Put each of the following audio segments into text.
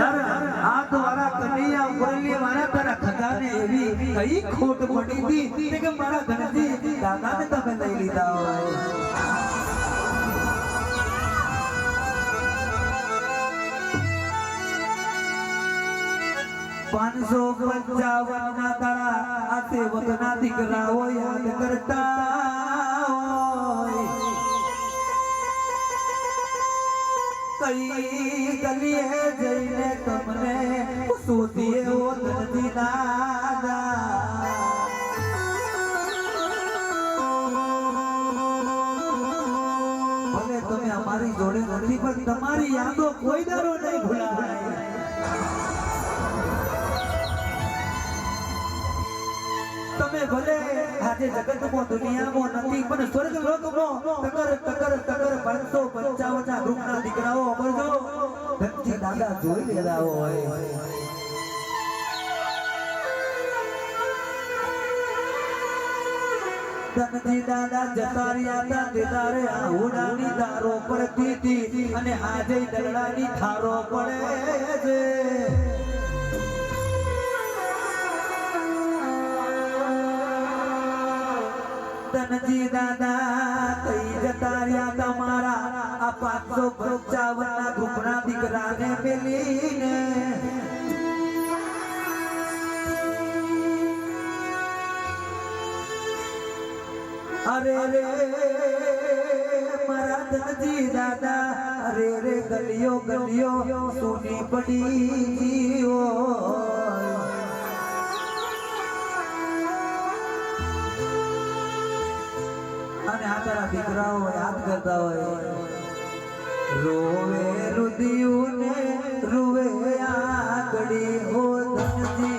આ દ્વારા કનૈયા મુરલી મારા તારા ખજાને એવી કઈ ખોટ પડી હતી કે મારા ઘરથી દાદાને તમે લઈ લીધા હોય 555 ના તારા આ સેવકના દીકરાઓ યાદ કરતા હોય કઈ ગલીએ જઈને તમને શોધીએ ઓ ધરતી દાદા ભલે તમે અમારી જોડે નથી પણ તમારી યાદો કોઈ દારો નહીં ભૂલાય તમે ભલે આજે જગતમાં દુનિયામાં નથી પણ સ્વર્ગ લોકમાં તકર તકર તકર 555 ના ગ્રુપના દીકરાઓ અમરજો ધનજી દાદા જોઈ લેલા હોય ધનજી દાદા જતા રહ્યા હતા દેદારે આહુડાની દારો પડતી હતી અને આજે દરડાની થારો પડે છે ધનજી દાદા કઈ જતા રહ્યા તમારા આ 555 ના ગ્રુપના દીકરાને મેલીને અરે રે મારા ધનજી દાદા અરે રે ગલીઓ ગલીઓ સોની પડી જીવો અને આ તારા દીકરાઓ યાદ કરતા હોય રોવે રુદિયું ને રૂવે આકડી હો ધનજી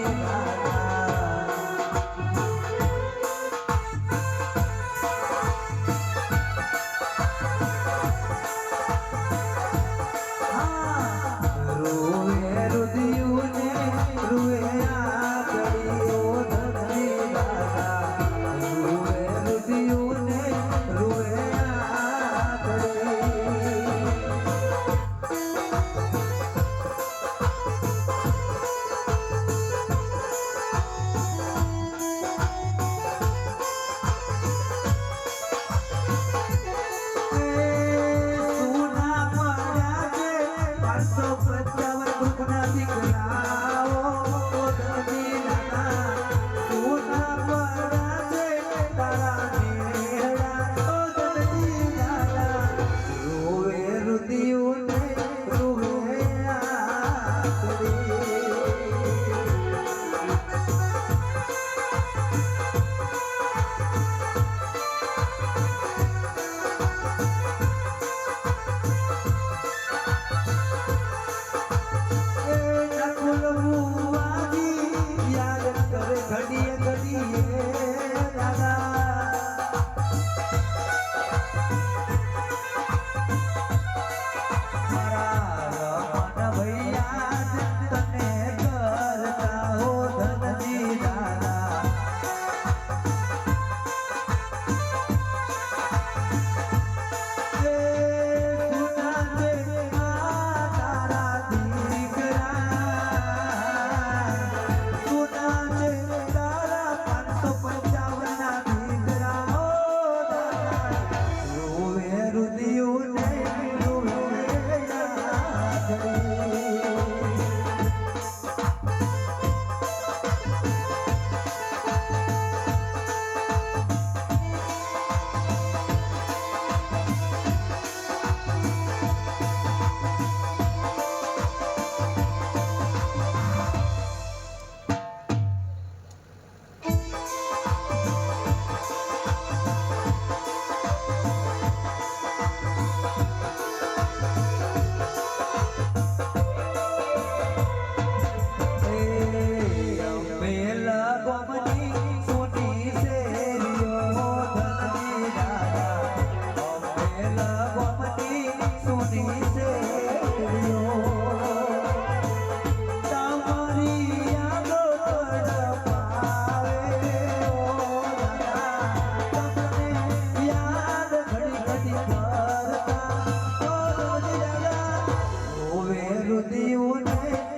રુદિયું ને